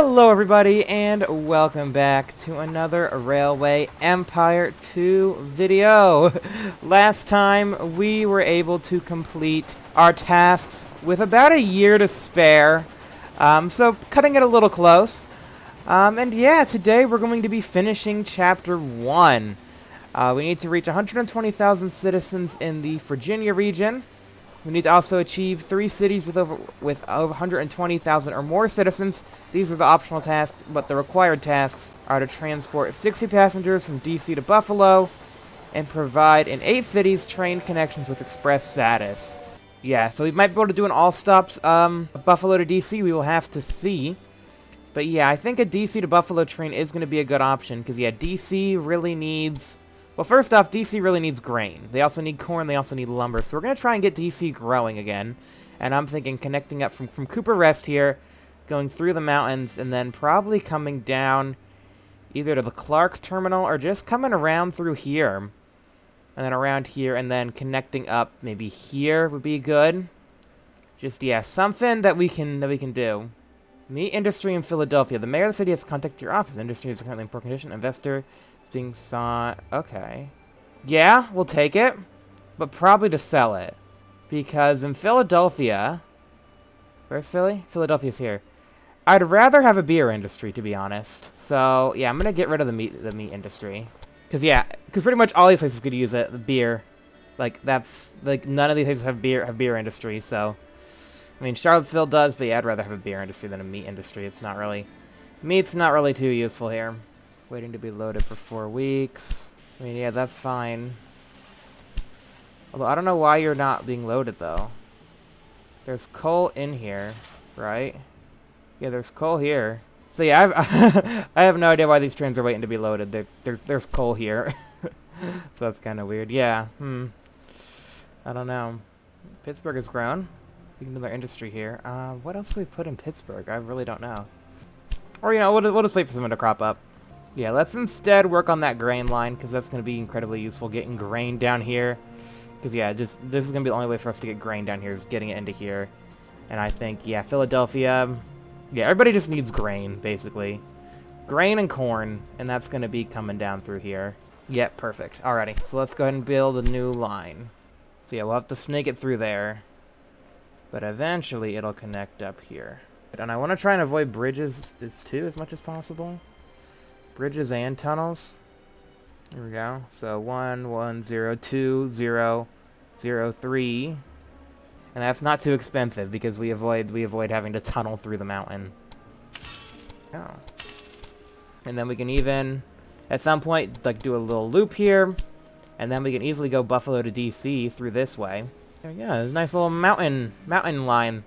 Hello everybody and welcome back to another Railway Empire 2 video. Last time we were able to complete our tasks with about a year to spare, so cutting it a little close. And yeah, today we're going to be finishing Chapter 1. We need to reach 120,000 citizens in the Virginia region. We need to also achieve 3 cities with over 120,000 or more citizens. These are the optional tasks, but the required tasks are to transport 60 passengers from DC to Buffalo and provide in 8 cities train connections with express status. Yeah, so we might be able to do an all stops Buffalo to DC. We will have to see. But yeah, I think a DC to Buffalo train is going to be a good option because yeah, DC really needs... Well, first off, DC really needs grain. They also need corn, they also need lumber. So we're going to try and get DC growing again. And I'm thinking connecting up from Cooper Rest here, going through the mountains, and then probably coming down either to the Clark terminal or just coming around through here. And then around here, and then connecting up maybe here would be good. Just, yeah, something that we can do. Meet industry in Philadelphia. The mayor of the city has contacted your office. Industry is currently in poor condition. Investor is being sought. Okay. Yeah, we'll take it. But probably to sell it. Because in Philadelphia... Where's Philly? Philadelphia's here. I'd rather have a beer industry, to be honest. So, yeah, I'm going to get rid of the meat industry. Because, yeah, pretty much all these places could use it. The beer. Like, that's... Like, none of these places have beer industry, so... I mean, Charlottesville does, but yeah, I'd rather have a beer industry than a meat industry. It's not really... Meat's not really too useful here. Waiting to be loaded for 4 weeks. I mean, yeah, that's fine. Although, I don't know why you're not being loaded, though. There's coal in here, right? Yeah, there's coal here. So yeah, I have no idea why these trains are waiting to be loaded. There's coal here. So that's kind of weird. Yeah, I don't know. Pittsburgh has grown. We can do our industry here. What else can we put in Pittsburgh? I really don't know. Or, you know, we'll just wait for someone to crop up. Yeah, let's instead work on that grain line, because that's going to be incredibly useful, getting grain down here. Because, yeah, this is going to be the only way for us to get grain down here, is getting it into here. And I think, yeah, Philadelphia... Yeah, everybody just needs grain, basically. Grain and corn, and that's going to be coming down through here. Yep, perfect. Alrighty, so let's go ahead and build a new line. So, yeah, we'll have to snake it through there. But eventually it'll connect up here. And I want to try and avoid bridges too as much as possible. Bridges and tunnels. Here we go. So 1, 1, 0, 2, 0, 0, 3. And that's not too expensive because we avoid having to tunnel through the mountain. Oh. And then we can even at some point like do a little loop here. And then we can easily go Buffalo to DC through this way. There we go, there's a nice little mountain line.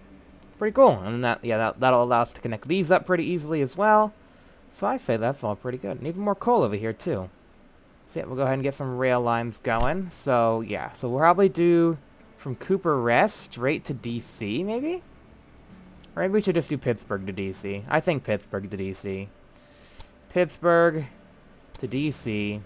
Pretty cool. And that'll allow us to connect these up pretty easily as well. So I say that's all pretty good. And even more coal over here too. So yeah, we'll go ahead and get some rail lines going. So yeah, so we'll probably do from Cooper Rest straight to DC maybe? Or maybe we should just do Pittsburgh to DC. I think Pittsburgh to DC. Pittsburgh to DC.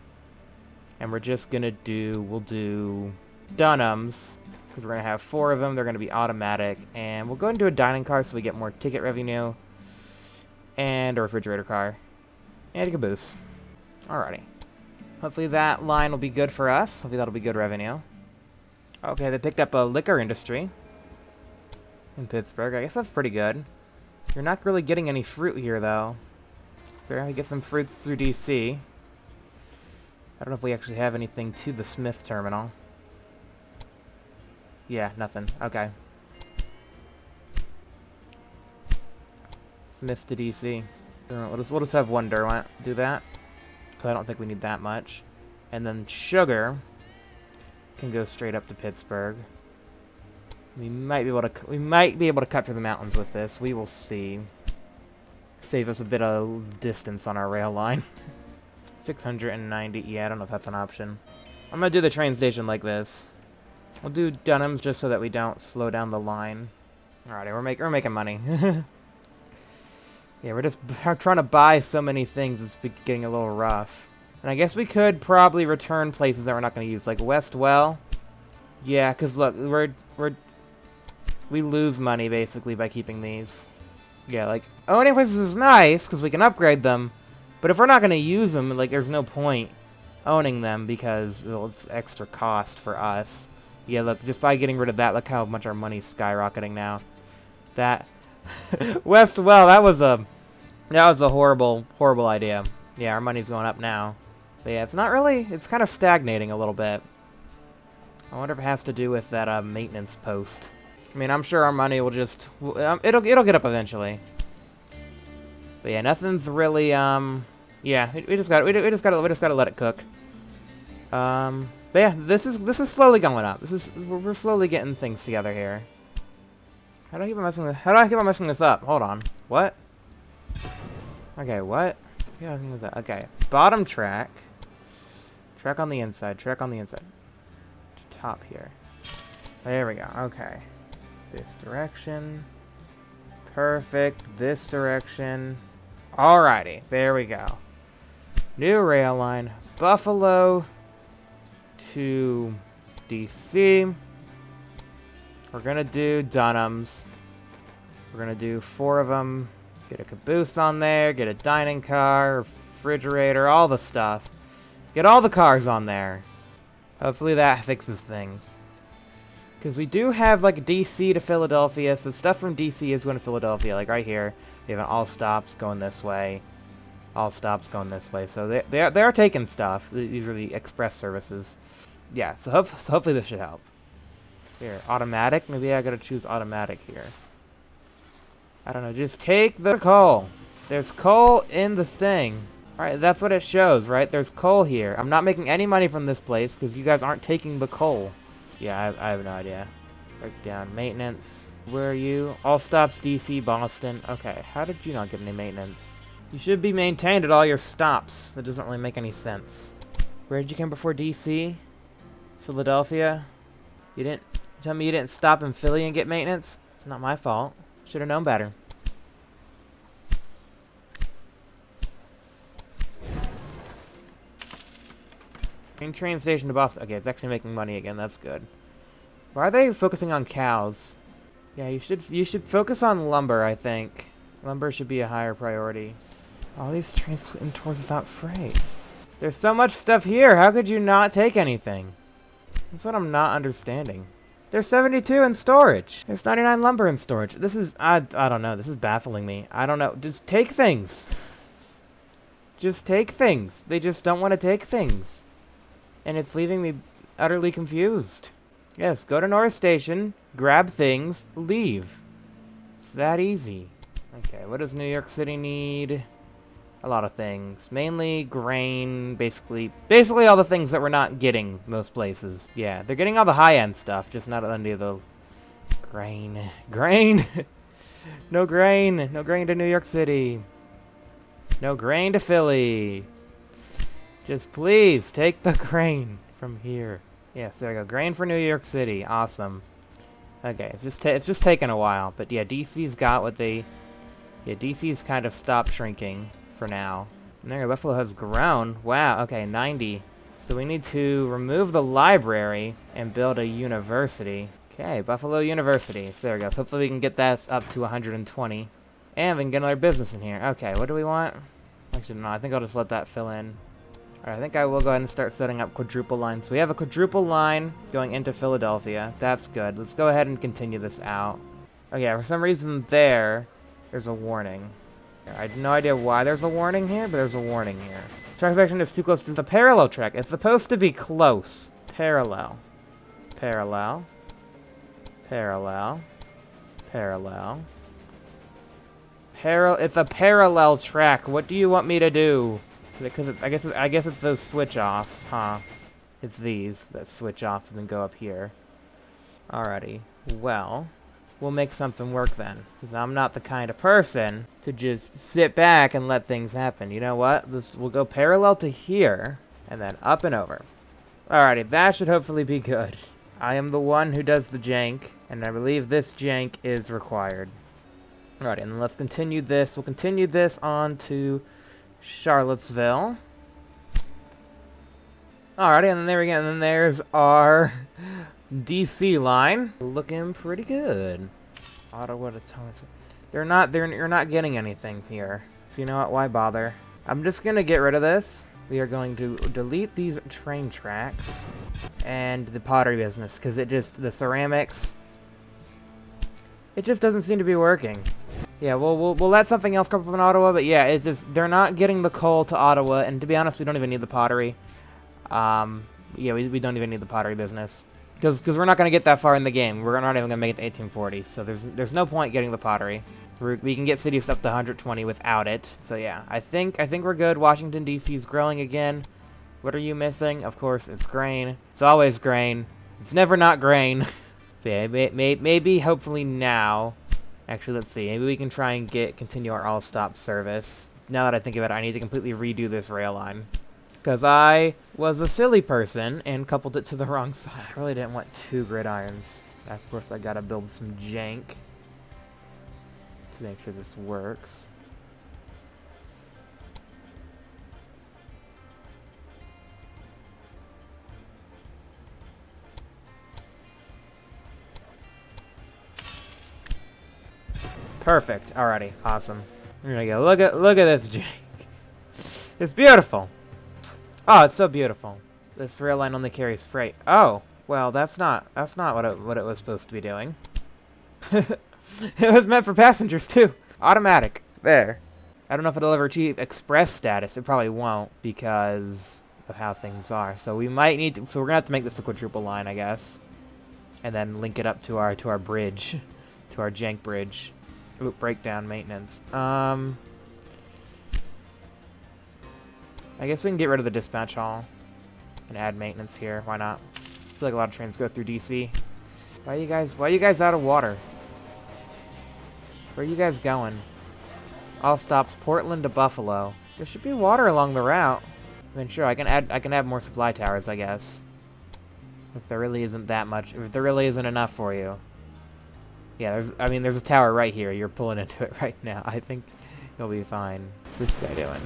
And we're just gonna we'll do Dunham's. Because we're going to have 4 of them. They're going to be automatic. And we'll go into a dining car so we get more ticket revenue. And a refrigerator car. And a caboose. Alrighty. Hopefully that line will be good for us. Hopefully that'll be good revenue. Okay, they picked up a liquor industry. In Pittsburgh. I guess that's pretty good. You're not really getting any fruit here, though. We're going to get some fruits through DC. I don't know if we actually have anything to the Smith terminal. Yeah, nothing. Okay. Smith to DC. We'll just have one Derwent do that. Because I don't think we need that much. And then sugar can go straight up to Pittsburgh. We might be able to cut through the mountains with this. We will see. Save us a bit of distance on our rail line. 690. Yeah, I don't know if that's an option. I'm gonna do the train station like this. We'll do Dunham's just so that we don't slow down the line. Alrighty, we're making money. Yeah, we're just trying to buy so many things, it's getting a little rough. And I guess we could probably return places that we're not going to use, like Westwell. Yeah, because look, we lose money basically by keeping these. Yeah, like, owning places is nice, because we can upgrade them, but if we're not going to use them, like, there's no point owning them, because, well, it's extra cost for us. Yeah, look, just by getting rid of that, look how much our money's skyrocketing now. That... West, well, that was a horrible, horrible idea. Yeah, our money's going up now. But yeah, it's not really, it's kind of stagnating a little bit. I wonder if it has to do with that maintenance post. I mean, I'm sure our money will just, it'll get up eventually. But yeah, nothing's really, yeah, we just gotta let it cook. But yeah, this is slowly going up. We're slowly getting things together here. How do I keep on messing this up? Hold on. What? Okay, what? Yeah, okay. Bottom track. Track on the inside. Track on the inside. Top here. There we go. Okay. This direction. Perfect. This direction. Alrighty. There we go. New rail line. Buffalo to DC. We're gonna do Dunham's. We're gonna do 4 of them. Get a caboose on there, get a dining car, refrigerator, all the stuff. Get all the cars on there. Hopefully that fixes things. Because we do have, like, DC to Philadelphia, so stuff from DC is going to Philadelphia. Like, right here, we have an all stops going this way. All stops going this way. So they are taking stuff. These are the express services. Yeah, so hopefully this should help. Here, automatic? Maybe I gotta choose automatic here. I don't know, just take the coal. There's coal in this thing. Alright, that's what it shows, right? There's coal here. I'm not making any money from this place because you guys aren't taking the coal. Yeah, I have no idea. Breakdown, maintenance. Where are you? All stops, DC, Boston. Okay, how did you not get any maintenance? You should be maintained at all your stops. That doesn't really make any sense. Where did you come before DC? Philadelphia? You didn't tell me you didn't stop in Philly and get maintenance? It's not my fault. Should have known better. Train station to Boston. Okay, it's actually making money again. That's good. Why are they focusing on cows? Yeah, you should focus on lumber, I think. Lumber should be a higher priority. All these trains in tours without freight. There's so much stuff here. How could you not take anything? That's what I'm not understanding. There's 72 in storage. There's 99 lumber in storage. This is, I don't know. This is baffling me. I don't know. Just take things. Just take things. They just don't want to take things. And it's leaving me utterly confused. Yes, go to North Station, grab things, leave. It's that easy. Okay, what does New York City need? A lot of things. Mainly grain, basically all the things that we're not getting most places. Yeah, they're getting all the high-end stuff, just not any of the grain. Grain! No grain! No grain to New York City. No grain to Philly. Just please take the grain from here. Yes, there we go. Grain for New York City. Awesome. Okay, it's just taking a while, but yeah, DC's got what they... Yeah, DC's kind of stopped shrinking for now. And there, Buffalo has grown. Wow, okay, 90. So we need to remove the library and build a university. Okay, Buffalo University. So there we go. So hopefully we can get that up to 120. And we can get another business in here. Okay, what do we want? Actually, no, I think I'll just let that fill in. Alright, I think I will go ahead and start setting up quadruple lines. So we have a quadruple line going into Philadelphia. That's good. Let's go ahead and continue this out. Okay, for some reason there's a warning. I have no idea why there's a warning here, but there's a warning here. Track section is too close to the parallel track. It's supposed to be close. Parallel. Parallel. Parallel. Parallel. It's a parallel track. What do you want me to do? Because I guess it's those switch offs, huh? It's these that switch off and then go up here. Alrighty. Well, we'll make something work then. Because I'm not the kind of person to just sit back and let things happen. You know what? We'll go parallel to here, and then up and over. Alrighty, that should hopefully be good. I am the one who does the jank, and I believe this jank is required. Alrighty, and let's continue this. We'll continue this on to Charlottesville. Alrighty, and then there we go. And then there's our DC line. Looking pretty good. Ottawa to Thomas. You're not getting anything here. So you know what? Why bother? I'm just gonna get rid of this. We are going to delete these train tracks and the pottery business because the ceramics, it just doesn't seem to be working. Yeah, we'll let something else come up in Ottawa, but yeah, it's just they're not getting the coal to Ottawa, and to be honest, we don't even need the pottery. Yeah, we don't even need the pottery business because we're not gonna get that far in the game. We're not even gonna make it to 1840, so there's no point getting the pottery. We can get cities up to 120 without it. So yeah, I think we're good. Washington D.C. is growing again. What are you missing? Of course, it's grain. It's always grain. It's never not grain. So yeah, maybe hopefully now. Actually, let's see. Maybe we can try and continue our all-stop service. Now that I think about it, I need to completely redo this rail line. Because I was a silly person and coupled it to the wrong side. I really didn't want 2 gridirons. Of course, I gotta build some jank to make sure this works. Perfect. Alrighty. Awesome. There we go. Look at this jank. It's beautiful. Oh, it's so beautiful. This rail line only carries freight. Oh, well, that's not what it was supposed to be doing. It was meant for passengers too. Automatic. There. I don't know if it'll ever achieve express status. It probably won't because of how things are. So we might need to, so we're gonna have to make this a quadruple line, I guess, and then link it up to our bridge, to our jank bridge. Ooh, breakdown maintenance. I guess we can get rid of the dispatch hall and add maintenance here. Why not? I feel like a lot of trains go through DC. Why are you guys out of water? Where are you guys going? All stops Portland to Buffalo. There should be water along the route. I mean, sure, I can add more supply towers, I guess. If there really isn't that much, if there really isn't enough for you. Yeah, there's a tower right here. You're pulling into it right now. I think you'll be fine. What's this guy doing?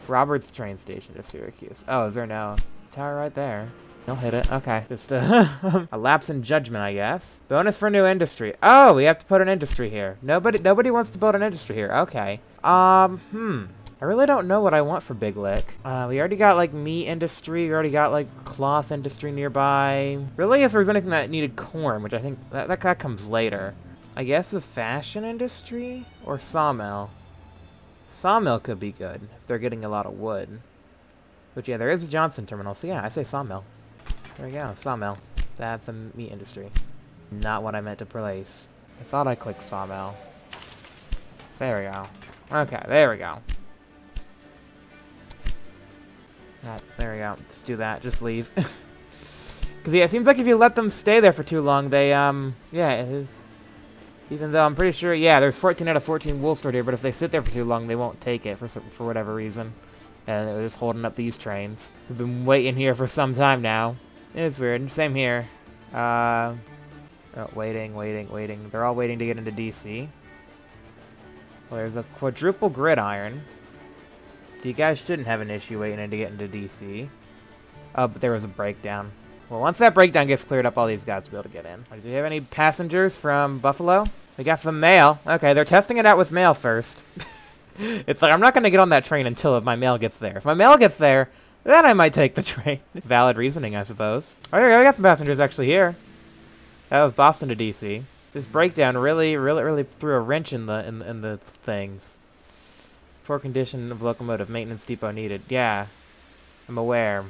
Roberts train station to Syracuse. Oh, is there no tower right there? He'll hit it. Okay. Just a lapse in judgment, I guess. Bonus for new industry. Oh, we have to put an industry here. Nobody wants to build an industry here. Okay. I really don't know what I want for Big Lick. We already got, like, meat industry. We already got, like, cloth industry nearby. Really, if there's anything that needed corn, which I think that comes later. I guess a fashion industry or sawmill. Sawmill could be good if they're getting a lot of wood. But yeah, there is a Johnson terminal, so yeah, I say sawmill. There we go, sawmill. That's the meat industry. Not what I meant to place. I thought I clicked sawmill. There we go. Okay, there we go. There we go. Let's do that. Just leave. Because yeah, it seems like if you let them stay there for too long, they yeah, it is. Even though I'm pretty sure, yeah, there's 14 out of 14 wool stored here, but if they sit there for too long, they won't take it for whatever reason. And they're just holding up these trains. We've been waiting here for some time now. It's weird. Same here. Oh, waiting. They're all waiting to get into DC. Well, there's a quadruple gridiron. So you guys shouldn't have an issue waiting to get into DC. Oh, but there was a breakdown. Well, once that breakdown gets cleared up, all these guys will be able to get in. Do you have any passengers from Buffalo? We got some mail. Okay, they're testing it out with mail first. It's like, I'm not going to get on that train until my mail gets there. If my mail gets there, then I might take the train. Valid reasoning, I suppose. Oh, yeah, we got some passengers actually here. That was Boston to DC. This breakdown really threw a wrench in the things. Poor condition of locomotive. Maintenance depot needed. Yeah, I'm aware.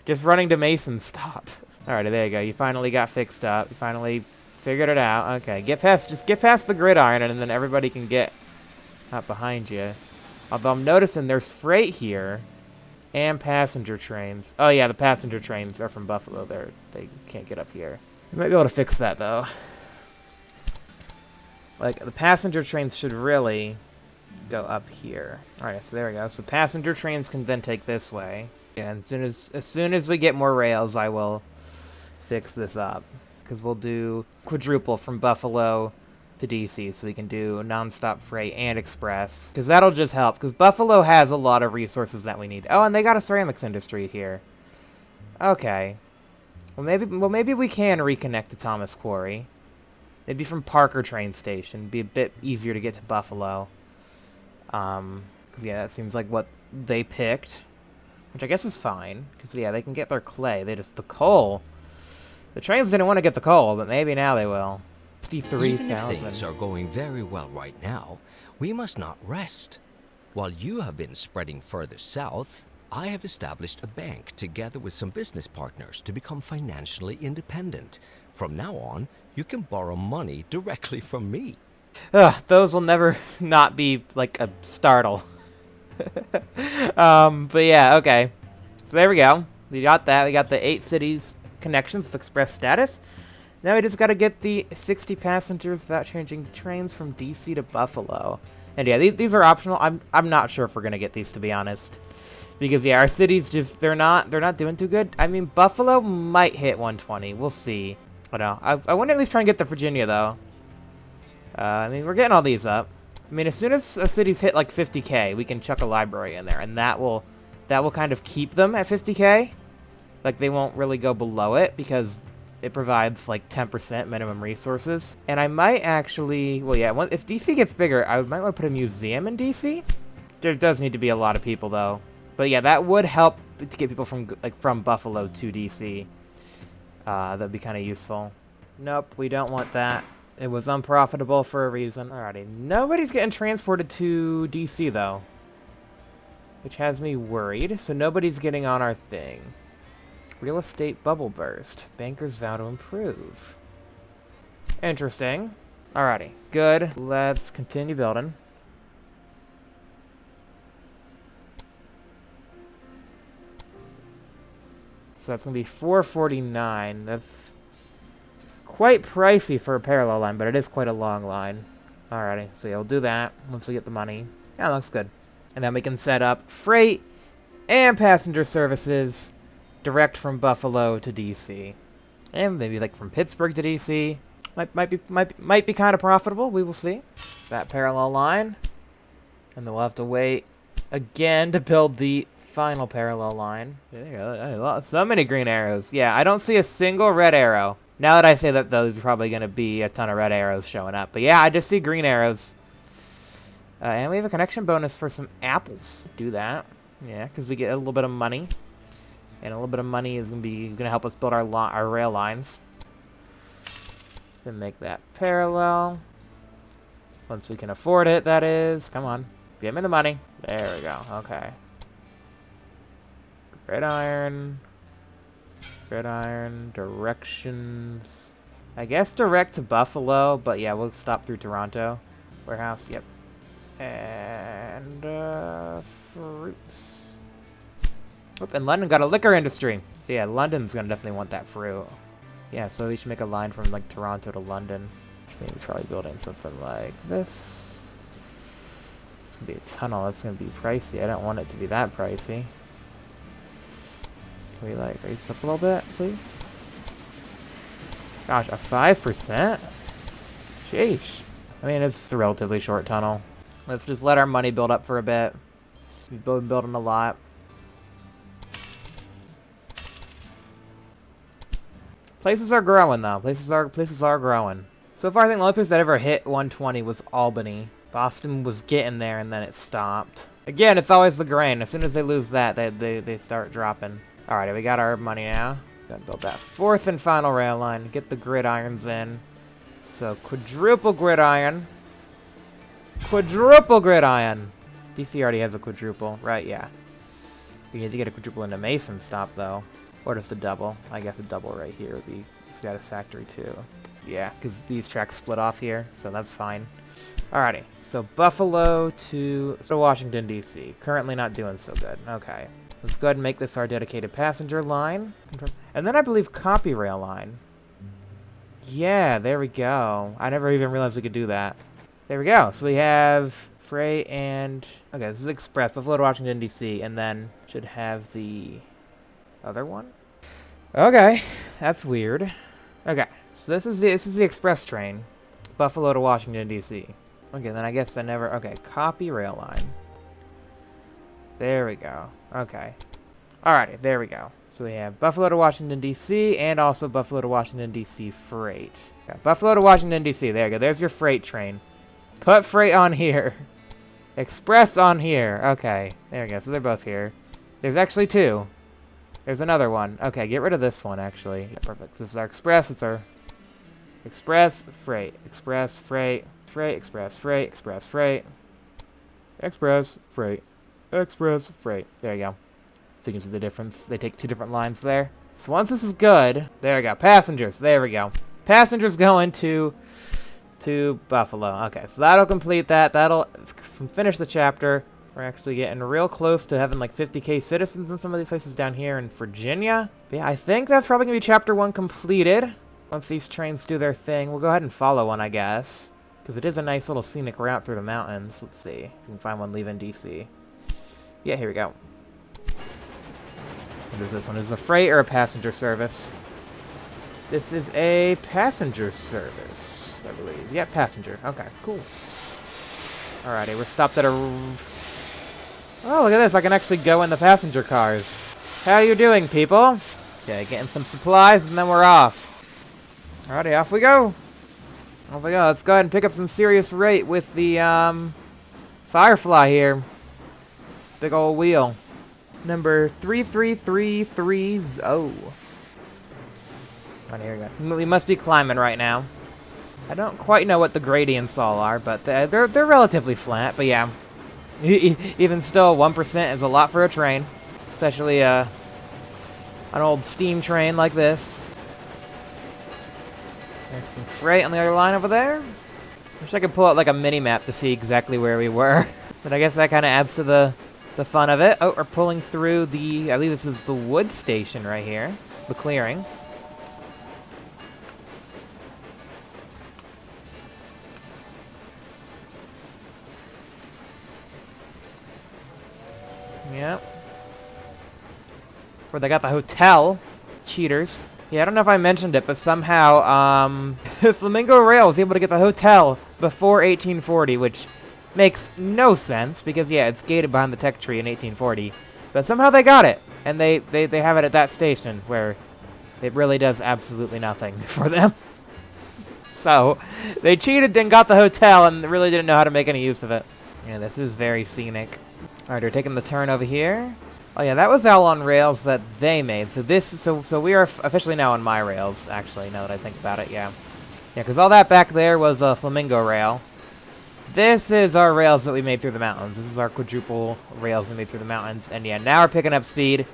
Just running to Mason stop. Alright, there you go. You finally got fixed up. You finally figured it out. Okay, just get past the gridiron, and then everybody can get up behind you. Although I'm noticing there's freight here and passenger trains. Oh yeah, the passenger trains are from Buffalo. They can't get up here. We might be able to fix that though. Like, the passenger trains should really go up here. Alright, so there we go. So passenger trains can then take this way. Yeah, and as soon as we get more rails, I will fix this up. Because we'll do quadruple from Buffalo to DC, so we can do non-stop freight and express. Because that'll just help, because Buffalo has a lot of resources that we need. Oh, and they got a ceramics industry here. Okay. Well, maybe we can reconnect to Thomas Quarry. Maybe from Parker train station. Be a bit easier to get to Buffalo. Because, yeah, that seems like what they picked. Which I guess is fine. Because, yeah, they can get their clay. The coal. The trains didn't want to get the coal, but maybe now they will. 63,000. Even if things are going very well right now, we must not rest. While you have been spreading further south, I have established a bank together with some business partners to become financially independent. From now on, you can borrow money directly from me. Ugh, those will never not be, like, a startle. But yeah, okay. So there we go. We got that. We got the 8 cities connections with express status. Now we just got to get the 60 passengers without changing trains from DC to Buffalo. And yeah, these are optional. I'm not sure if we're gonna get these, to be honest, because yeah, our cities just they're not doing too good. I mean, Buffalo might hit 120. We'll see. I don't know. I want to at least try and get the Virginia though. I mean, we're getting all these up. I mean, as soon as a city's hit like 50k, we can chuck a library in there, and that will kind of keep them at 50k. Like, they won't really go below it because it provides like 10% minimum resources. And I might actually, well, yeah, if DC gets bigger, I might want to put a museum in DC. There does need to be a lot of people though. But yeah, that would help to get people from Buffalo to DC. That'd be kind of useful. Nope, we don't want that. It was unprofitable for a reason. Alrighty, nobody's getting transported to DC though, which has me worried. So nobody's getting on our thing. Real estate bubble burst. Bankers vow to improve. Interesting. Alrighty, good. Let's continue building. So that's going to be 449. That's quite pricey for a parallel line, but it is quite a long line. Alrighty, so yeah, we'll do that once we get the money. Yeah, looks good. And then we can set up freight and passenger services direct from Buffalo to DC, and maybe like from Pittsburgh to DC. Might be kind of profitable. We will see. That parallel line, and then we'll have to wait again to build the final parallel line. There you go. So many green arrows. Yeah, I don't see a single red arrow. Now that I say that, though, there's probably going to be a ton of red arrows showing up. But yeah, I just see green arrows. And we have a connection bonus for some apples. Do that. Yeah, because we get a little bit of money. And a little bit of money is going to help us build our rail lines. Then make that parallel. Once we can afford it, that is. Come on. Give me the money. There we go. Okay. Gridiron. Gridiron. Directions. I guess direct to Buffalo, but yeah, we'll stop through Toronto. Warehouse, yep. And, fruits. Oop, and London got a liquor industry. So yeah, London's gonna definitely want that fruit. Yeah, so we should make a line from like Toronto to London. I think it's probably building something like this. It's gonna be a tunnel. That's gonna be pricey. I don't want it to be that pricey. Can we like raise it up a little bit, please? Gosh, a 5%? Sheesh. I mean, it's a relatively short tunnel. Let's just let our money build up for a bit. We've been building a lot. Places are growing though. Places are growing. So far, I think the only place that ever hit 120 was Albany. Boston was getting there and then it stopped. Again, it's always the grain. As soon as they lose that, they start dropping. Alright, we got our money now. Gotta build that 4th and final rail line. Get the gridirons in. So quadruple gridiron. Quadruple gridiron. DC already has a quadruple, right? Yeah. We need to get a quadruple into Mason stop though. Or just a double. I guess a double right here would be satisfactory too. Yeah, because these tracks split off here, so that's fine. Alrighty, so Buffalo to Washington, D.C. Currently not doing so good. Okay. Let's go ahead and make this our dedicated passenger line. And then I believe copy rail line. Yeah, there we go. I never even realized we could do that. There we go. So we have freight and... Okay, this is express. Buffalo to Washington, D.C. And then should have the... other one? Okay, that's weird. Okay, so this is the express train. Buffalo to Washington, D.C. Okay, then I guess I never... Okay, copy rail line. There we go. Okay. Alrighty, there we go. So we have Buffalo to Washington, D.C. and also Buffalo to Washington, D.C. freight. Okay, Buffalo to Washington, D.C. There you go. There's your freight train. Put freight on here. Express on here. Okay, there we go. So they're both here. There's actually two. There's another one. Okay, get rid of this one, actually. Yeah, perfect. So this is our express. It's our express, freight. Express, freight. Freight, express, freight. Express, freight. Express, freight. Express, freight. There you go. So you can see the difference. They take two different lines there. So once this is good, there we go. Passengers. There we go. Passengers going to Buffalo. Okay, so that'll complete that. That'll finish the chapter. We're actually getting real close to having like 50k citizens in some of these places down here in Virginia. But yeah, I think that's probably going to be chapter 1 completed. Once these trains do their thing, we'll go ahead and follow one, I guess. Because it is a nice little scenic route through the mountains. Let's see if we can find one leaving DC. Yeah, here we go. What is this one? Is it a freight or a passenger service? This is a passenger service, I believe. Yeah, passenger. Okay, cool. Alrighty, we're stopped at a... Oh, look at this. I can actually go in the passenger cars. How you doing, people? Okay, getting some supplies, and then we're off. Alrighty, off we go. Off we go. Let's go ahead and pick up some serious rate with the, Firefly here. Big old wheel. Number 33330. Oh, here we go. We must be climbing right now. I don't quite know what the gradients all are, but they're relatively flat. But yeah, even still, 1% is a lot for a train, especially an old steam train like this. There's some freight on the other line over there. Wish I could pull out like a mini map to see exactly where we were, but I guess that kind of adds to the fun of it. Oh, we're pulling through the, I believe this is the wood station right here, the clearing. Yep. Where they got the hotel. Cheaters. Yeah, I don't know if I mentioned it, but somehow, Flamingo Rail was able to get the hotel before 1840, which makes no sense, because, yeah, it's gated behind the tech tree in 1840. But somehow they got it, and they have it at that station, where it really does absolutely nothing for them. So, they cheated, then got the hotel, and really didn't know how to make any use of it. Yeah, this is very scenic. Alright, we're taking the turn over here. Oh yeah, that was all on rails that they made. So we are officially now on my rails, actually, now that I think about it, yeah. Yeah, because all that back there was a Flamingo rail. This is our rails that we made through the mountains. This is our quadruple rails we made through the mountains. And yeah, now we're picking up speed.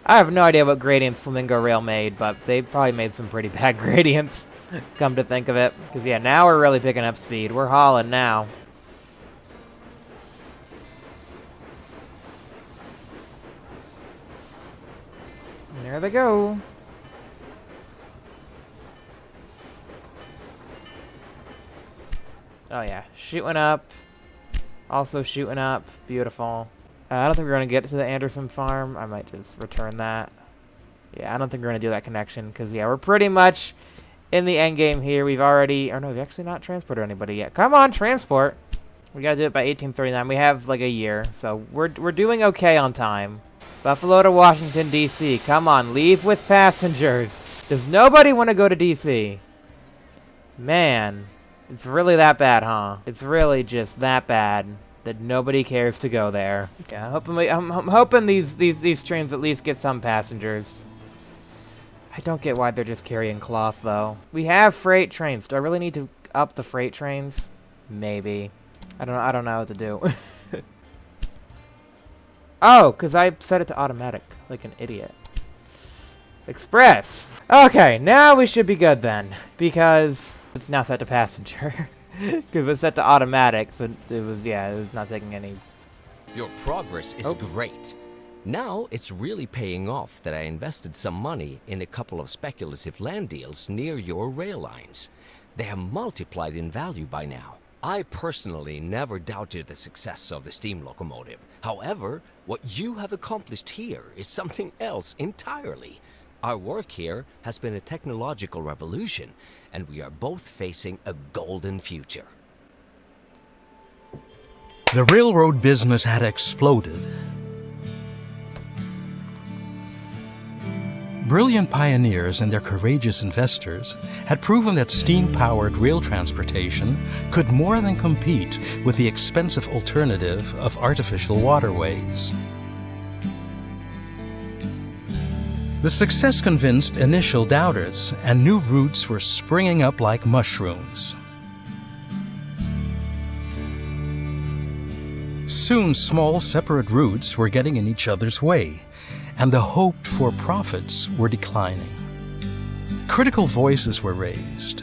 I have no idea what gradients Flamingo Rail made, but they probably made some pretty bad gradients, come to think of it. Because yeah, now we're really picking up speed. We're hauling now. There they go. Oh yeah, shooting up. Also shooting up. Beautiful. I don't think we're going to get to the Anderson farm. I might just return that. Yeah, I don't think we're going to do that connection. Because, yeah, we're pretty much in the end game here. We've already... Or no, we've actually not transported anybody yet. Come on, transport. We got to do it by 1839. We have, like, a year. So we're doing okay on time. Buffalo to Washington, D.C. Come on, leave with passengers. Does nobody want to go to D.C.? Man, it's really that bad, huh? It's really just that bad that nobody cares to go there. Yeah, I'm hoping these trains at least get some passengers. I don't get why they're just carrying cloth, though. We have freight trains. Do I really need to up the freight trains? Maybe. I don't know what to do. Oh, because I set it to automatic, like an idiot. Express! Okay, now we should be good then, because it's now set to passenger. Because it was set to automatic, so it was not taking any... Your progress is great. Now it's really paying off that I invested some money in a couple of speculative land deals near your rail lines. They have multiplied in value by now. I personally never doubted the success of the steam locomotive. However, what you have accomplished here is something else entirely. Our work here has been a technological revolution, and we are both facing a golden future. The railroad business had exploded. Brilliant pioneers and their courageous investors had proven that steam-powered rail transportation could more than compete with the expensive alternative of artificial waterways. The success convinced initial doubters, and new routes were springing up like mushrooms. Soon, small, separate routes were getting in each other's way, and the hoped-for profits were declining. Critical voices were raised.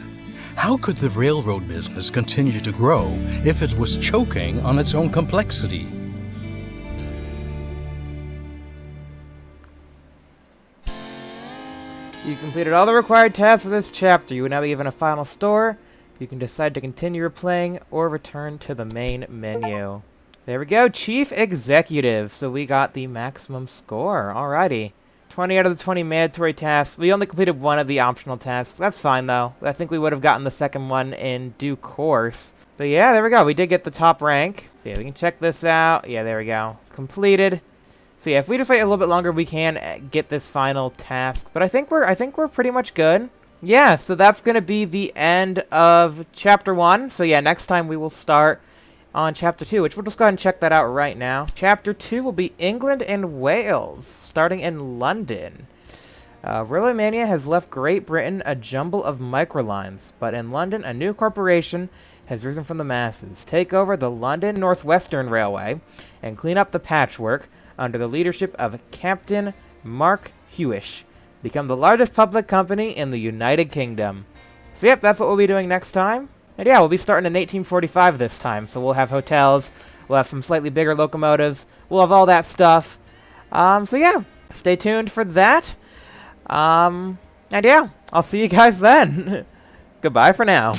How could the railroad business continue to grow if it was choking on its own complexity? You completed all the required tasks for this chapter. You will now be given a final score. You can decide to continue your playing or return to the main menu. There we go, Chief Executive. So we got the maximum score. Alrighty. 20 out of the 20 mandatory tasks. We only completed one of the optional tasks. That's fine, though. I think we would have gotten the second one in due course. But yeah, there we go. We did get the top rank. So yeah, we can check this out. Yeah, there we go. Completed. So yeah, if we just wait a little bit longer, we can get this final task. But I think we're pretty much good. Yeah, so that's gonna be the end of Chapter 1. So yeah, next time we will start on Chapter 2, which we'll just go ahead and check that out right now. Chapter 2 will be England and Wales, starting in London. Railway Mania has left Great Britain a jumble of microlines, but in London, a new corporation has risen from the masses. Take over the London North Western Railway and clean up the patchwork under the leadership of Captain Mark Hewish. Become the largest public company in the United Kingdom. So yep, that's what we'll be doing next time. And yeah, we'll be starting in 1845 this time. So we'll have hotels, we'll have some slightly bigger locomotives, we'll have all that stuff. So yeah, stay tuned for that. And yeah, I'll see you guys then. Goodbye for now.